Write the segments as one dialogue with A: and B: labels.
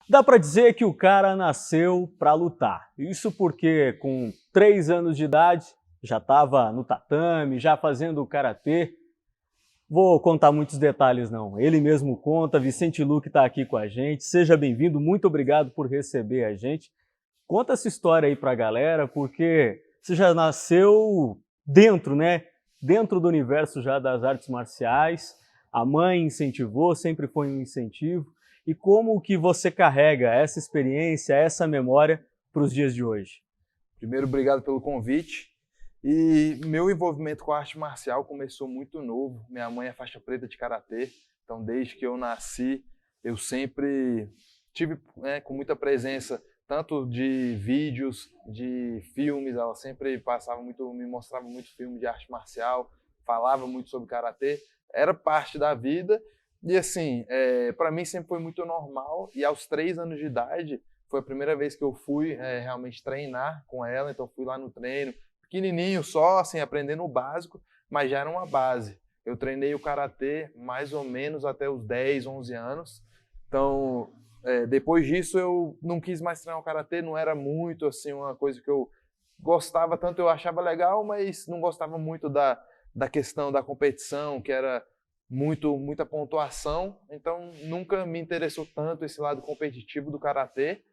A: Dá pra dizer que o cara nasceu pra lutar. Isso porque com 3 anos de idade já estava no tatame, já fazendo karatê. Vou contar muitos detalhes não, ele mesmo conta, Vicente Luque está aqui com a gente. Seja bem-vindo, muito obrigado por receber a gente. Conta essa história aí pra galera, porque você já nasceu dentro, né? Dentro do universo já das artes marciais. A mãe incentivou, sempre foi um incentivo. E como que você carrega essa experiência, essa memória para os dias de hoje?
B: Primeiro, obrigado pelo convite. E meu envolvimento com a arte marcial começou muito novo. Minha mãe é faixa preta de karatê, então desde que eu nasci, eu sempre tive, com muita presença, tanto de vídeos, de filmes. Ela sempre passava muito, me mostrava muito filme de arte marcial, falava muito sobre karatê. Era parte da vida. E assim, para mim sempre foi muito normal. E aos 3 anos de idade, foi a primeira vez que eu fui realmente treinar com ela, então fui lá no treino, pequenininho só, assim, aprendendo o básico, mas já era uma base. Eu treinei o karatê mais ou menos até os 10, 11 anos, então depois disso eu não quis mais treinar o karatê, não era muito assim uma coisa que eu gostava tanto, eu achava legal, mas não gostava muito da questão da competição, que era muita pontuação, então nunca me interessou tanto esse lado competitivo do karatê.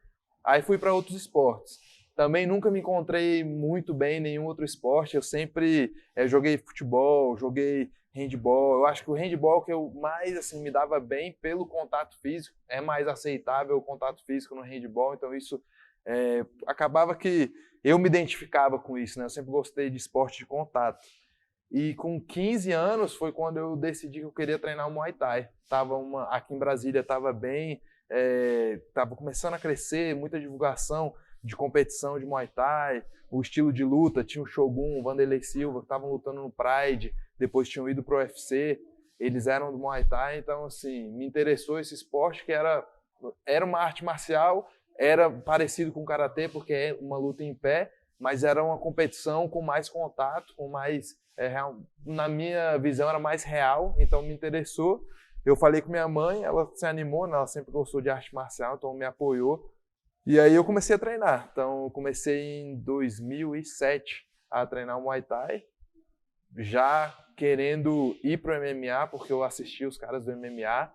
B: Aí fui para outros esportes. Também nunca me encontrei muito bem em nenhum outro esporte. Eu sempre joguei futebol, joguei handball. Eu acho que o handball que eu mais assim me dava bem pelo contato físico, é mais aceitável o contato físico no handball. Então isso acabava que eu me identificava com isso, né? Eu sempre gostei de esporte de contato. E com 15 anos foi quando eu decidi que eu queria treinar o Muay Thai. Aqui em Brasília estava bem, estava começando a crescer, muita divulgação de competição de Muay Thai, o estilo de luta, tinha o Shogun, o Vanderlei Silva, que estavam lutando no Pride, depois tinham ido pro UFC, eles eram do Muay Thai, então assim, me interessou esse esporte que era uma arte marcial, era parecido com o karatê porque é uma luta em pé, mas era uma competição com mais contato, com mais na minha visão era mais real, então me interessou. Eu falei com minha mãe, ela se animou, né? Ela sempre gostou de arte marcial, então me apoiou. E aí eu comecei a treinar. Então eu comecei em 2007 a treinar o Muay Thai, já querendo ir para o MMA, porque eu assisti os caras do MMA.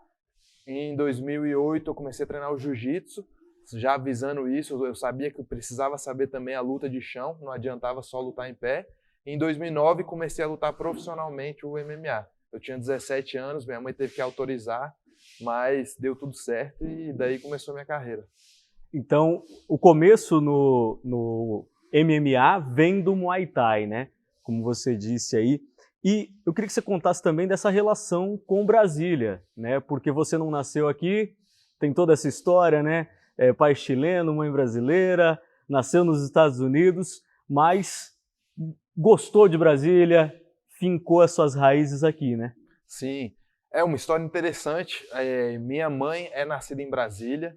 B: Em 2008 eu comecei a treinar o Jiu-Jitsu, já visando isso. Eu sabia que eu precisava saber também a luta de chão, não adiantava só lutar em pé. Em 2009 comecei a lutar profissionalmente o MMA. Eu tinha 17 anos, minha mãe teve que autorizar, mas deu tudo certo e daí começou a minha carreira.
A: Então, o começo no MMA vem do Muay Thai, né? Como você disse aí. E eu queria que você contasse também dessa relação com Brasília, né? Porque você não nasceu aqui, tem toda essa história, né? Pai chileno, mãe brasileira, nasceu nos Estados Unidos, mas gostou de Brasília, fincou as suas raízes aqui, né?
B: Sim, é uma história interessante. Minha mãe é nascida em Brasília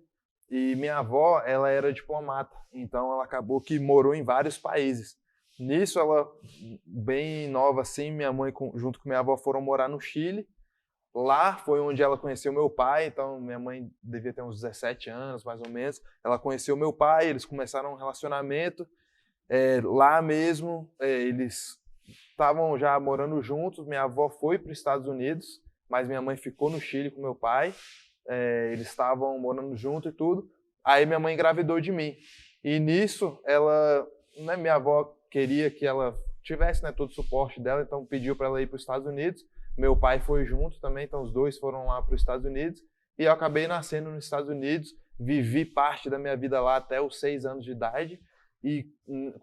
B: e minha avó, ela era diplomata, então ela acabou que morou em vários países. Nisso, ela, bem nova assim, minha mãe junto com minha avó foram morar no Chile. Lá foi onde ela conheceu meu pai, então minha mãe devia ter uns 17 anos, mais ou menos. Ela conheceu meu pai, eles começaram um relacionamento. Lá mesmo, eles estavam já morando juntos. Minha avó foi para os Estados Unidos, mas minha mãe ficou no Chile com meu pai. Eles estavam morando junto e tudo. Aí minha mãe engravidou de mim. E nisso, minha avó queria que ela tivesse, né, todo o suporte dela, então pediu para ela ir para os Estados Unidos. Meu pai foi junto também, então os dois foram lá para os Estados Unidos. E eu acabei nascendo nos Estados Unidos, vivi parte da minha vida lá até os 6 anos de idade. E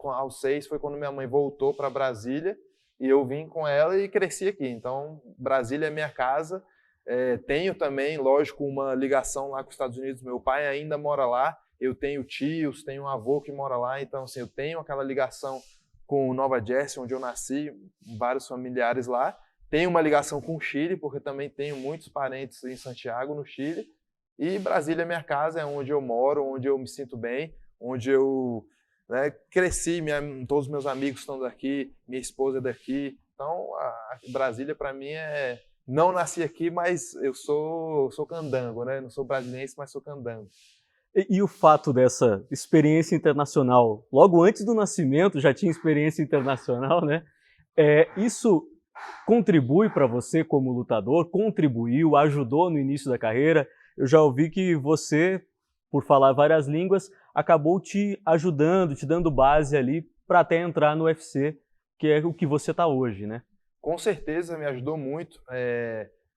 B: aos 6 foi quando minha mãe voltou para Brasília e eu vim com ela e cresci aqui. Então, Brasília é minha casa. Tenho também, lógico, uma ligação lá com os Estados Unidos. Meu pai ainda mora lá. Eu tenho tios, tenho um avô que mora lá. Então, assim, eu tenho aquela ligação com Nova Jersey, onde eu nasci, vários familiares lá. Tenho uma ligação com o Chile, porque também tenho muitos parentes em Santiago, no Chile. E Brasília é minha casa, é onde eu moro, onde eu me sinto bem, onde eu cresci, todos os meus amigos estão daqui, minha esposa é daqui. Então, a Brasília para mim não nasci aqui, mas eu sou candango, né? Não sou brasileiro, mas sou candango.
A: E o fato dessa experiência internacional, logo antes do nascimento já tinha experiência internacional, né? Isso contribui para você como lutador? Contribuiu, ajudou no início da carreira? Eu já ouvi que você, por falar várias línguas, acabou te ajudando, te dando base ali para até entrar no UFC, que é o que você está hoje, né?
B: Com certeza me ajudou muito.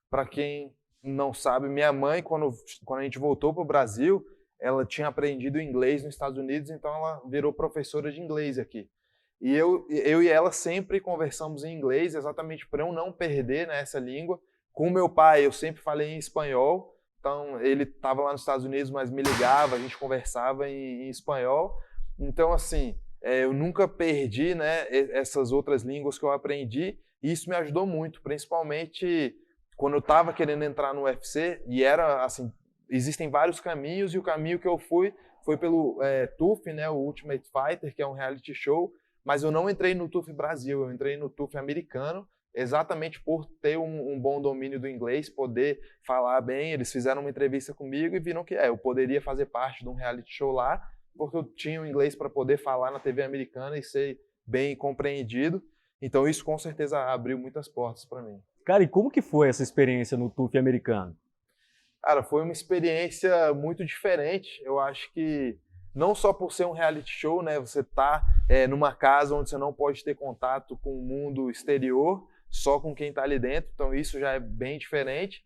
B: Para quem não sabe, minha mãe, quando a gente voltou para o Brasil, ela tinha aprendido inglês nos Estados Unidos, então ela virou professora de inglês aqui. E eu e ela sempre conversamos em inglês, exatamente para eu não perder, né, essa língua. Com meu pai, eu sempre falei em espanhol, então ele estava lá nos Estados Unidos, mas me ligava, a gente conversava em espanhol. Então, assim, eu nunca perdi, né, essas outras línguas que eu aprendi, e isso me ajudou muito, principalmente quando eu estava querendo entrar no UFC, e era assim, existem vários caminhos, e o caminho que eu fui foi pelo TUF, né, o Ultimate Fighter, que é um reality show, mas eu não entrei no TUF Brasil, eu entrei no TUF americano, exatamente por ter um bom domínio do inglês, poder falar bem. Eles fizeram uma entrevista comigo e viram que eu poderia fazer parte de um reality show lá, porque eu tinha o inglês para poder falar na TV americana e ser bem compreendido. Então isso com certeza abriu muitas portas para mim.
A: Cara, e como que foi essa experiência no TUF americano?
B: Cara, foi uma experiência muito diferente. Eu acho que não só por ser um reality show, né? Você tá numa casa onde você não pode ter contato com o mundo exterior, só com quem está ali dentro. Então isso já é bem diferente.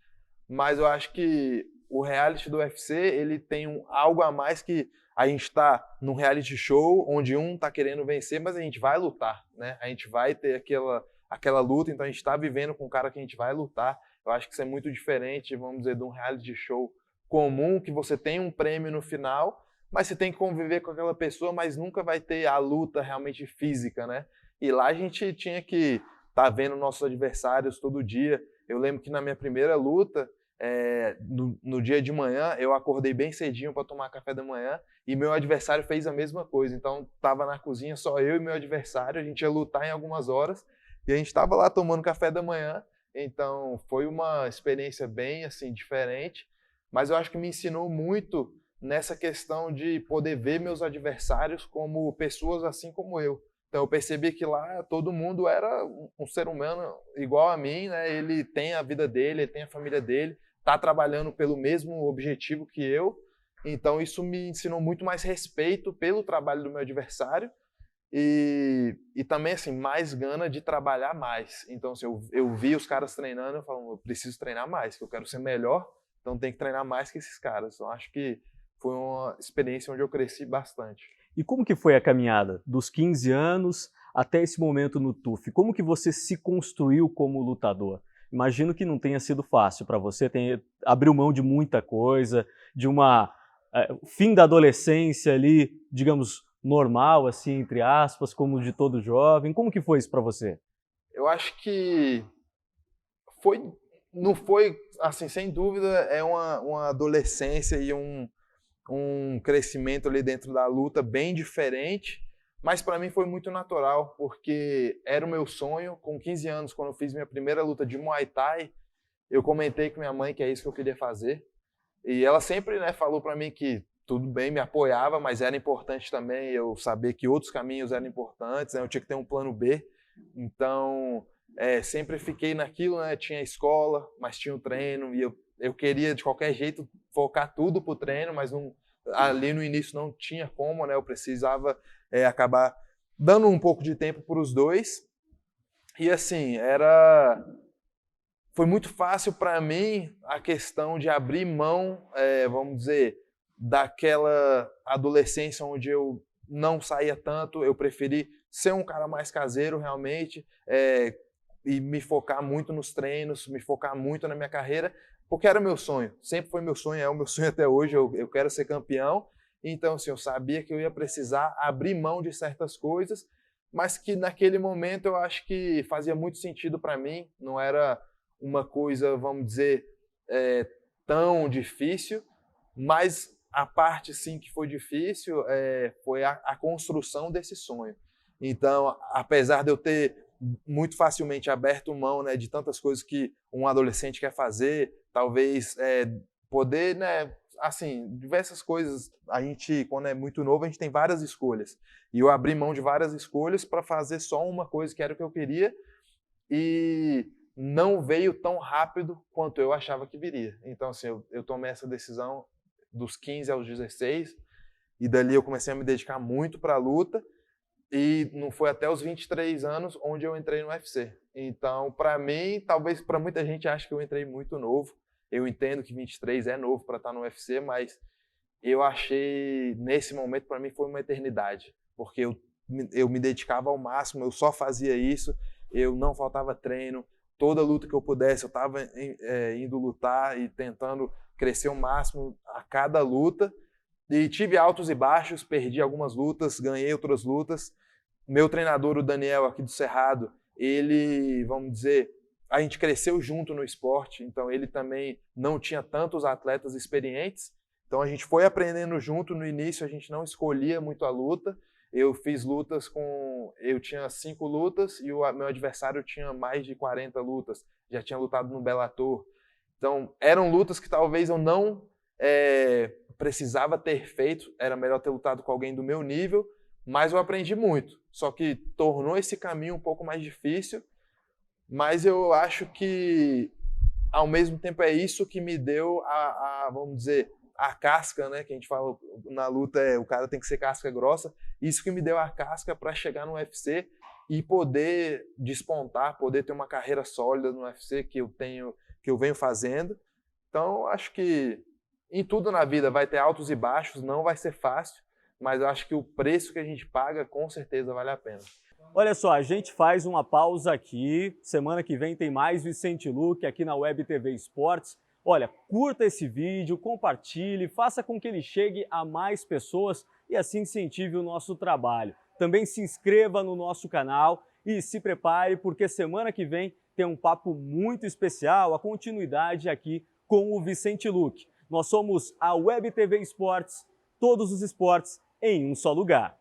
B: Mas eu acho que o reality do UFC, ele tem algo a mais, que a gente está num reality show onde um está querendo vencer, mas a gente vai lutar, né? A gente vai ter aquela luta, então a gente está vivendo com o cara que a gente vai lutar. Eu acho que isso é muito diferente, vamos dizer, de um reality show comum, que você tem um prêmio no final, mas você tem que conviver com aquela pessoa, mas nunca vai ter a luta realmente física, né? E lá a gente tinha que estar vendo nossos adversários todo dia. Eu lembro que na minha primeira luta, no dia de manhã, eu acordei bem cedinho para tomar café da manhã e meu adversário fez a mesma coisa. Então, estava na cozinha só eu e meu adversário, a gente ia lutar em algumas horas e a gente estava lá tomando café da manhã. Então, foi uma experiência bem assim diferente, mas eu acho que me ensinou muito nessa questão de poder ver meus adversários como pessoas assim como eu. Então eu percebi que lá todo mundo era um ser humano igual a mim, né? Ele tem a vida dele, ele tem a família dele, está trabalhando pelo mesmo objetivo que eu. Então isso me ensinou muito mais respeito pelo trabalho do meu adversário e também assim mais gana de trabalhar mais. Então assim, eu vi os caras treinando, eu falo, eu preciso treinar mais, que eu quero ser melhor, então tem que treinar mais que esses caras. Então acho que foi uma experiência onde eu cresci bastante.
A: E como que foi a caminhada dos 15 anos até esse momento no TUF? Como que você se construiu como lutador? Imagino que não tenha sido fácil para você, abriu mão de muita coisa, de fim da adolescência ali, digamos, normal, assim, entre aspas, como de todo jovem. Como que foi isso para você?
B: Eu acho que não foi, assim, sem dúvida, é uma adolescência e um crescimento ali dentro da luta bem diferente, mas para mim foi muito natural, porque era o meu sonho. Com 15 anos, quando eu fiz minha primeira luta de Muay Thai, eu comentei com minha mãe que é isso que eu queria fazer, e ela sempre, né, falou para mim que tudo bem, me apoiava, mas era importante também eu saber que outros caminhos eram importantes, né, eu tinha que ter um plano B. Então sempre fiquei naquilo, né, tinha a escola, mas tinha o treino, e eu queria de qualquer jeito focar tudo pro treino, mas ali no início não tinha como, né? Eu precisava acabar dando um pouco de tempo para os dois. E assim, foi muito fácil para mim a questão de abrir mão, vamos dizer, daquela adolescência onde eu não saía tanto. Eu preferi ser um cara mais caseiro realmente, e me focar muito nos treinos, me focar muito na minha carreira, porque era meu sonho, sempre foi meu sonho, é o meu sonho até hoje, eu quero ser campeão. Então, assim, eu sabia que eu ia precisar abrir mão de certas coisas, mas que naquele momento eu acho que fazia muito sentido para mim, não era uma coisa, vamos dizer, tão difícil, mas a parte, sim, que foi difícil foi a construção desse sonho. Então, apesar de eu ter muito facilmente aberto mão, né, de tantas coisas que um adolescente quer fazer, talvez poder, né, assim, diversas coisas. A gente, quando é muito novo, a gente tem várias escolhas. E eu abri mão de várias escolhas para fazer só uma coisa que era o que eu queria e não veio tão rápido quanto eu achava que viria. Então, assim, eu tomei essa decisão dos 15 aos 16 e dali eu comecei a me dedicar muito para a luta e não foi até os 23 anos onde eu entrei no UFC. Então, para mim, talvez para muita gente ache que eu entrei muito novo. Eu entendo que 23 é novo para estar no UFC, mas eu achei, nesse momento, para mim, foi uma eternidade. Porque eu me dedicava ao máximo, eu só fazia isso, eu não faltava treino. Toda luta que eu pudesse, eu estava indo lutar e tentando crescer o máximo a cada luta. E tive altos e baixos, perdi algumas lutas, ganhei outras lutas. Meu treinador, o Daniel, aqui do Cerrado, ele, vamos dizer, a gente cresceu junto no esporte, então ele também não tinha tantos atletas experientes, então a gente foi aprendendo junto. No início a gente não escolhia muito a luta, eu fiz lutas eu tinha 5 lutas e o meu adversário tinha mais de 40 lutas, já tinha lutado no Bellator, então eram lutas que talvez eu não precisava ter feito, era melhor ter lutado com alguém do meu nível, mas eu aprendi muito, só que tornou esse caminho um pouco mais difícil. Mas eu acho que, ao mesmo tempo, é isso que me deu vamos dizer, a casca, né? Que a gente fala na luta, o cara tem que ser casca grossa. Isso que me deu a casca para chegar no UFC e poder despontar, poder ter uma carreira sólida no UFC que eu venho fazendo. Então, acho que em tudo na vida vai ter altos e baixos, não vai ser fácil, mas eu acho que o preço que a gente paga, com certeza, vale a pena.
A: Olha só, a gente faz uma pausa aqui. Semana que vem tem mais Vicente Luque aqui na Web TV Esportes. Olha, curta esse vídeo, compartilhe, faça com que ele chegue a mais pessoas e assim incentive o nosso trabalho. Também se inscreva no nosso canal e se prepare, porque semana que vem tem um papo muito especial, a continuidade aqui com o Vicente Luque. Nós somos a Web TV Esportes, todos os esportes em um só lugar.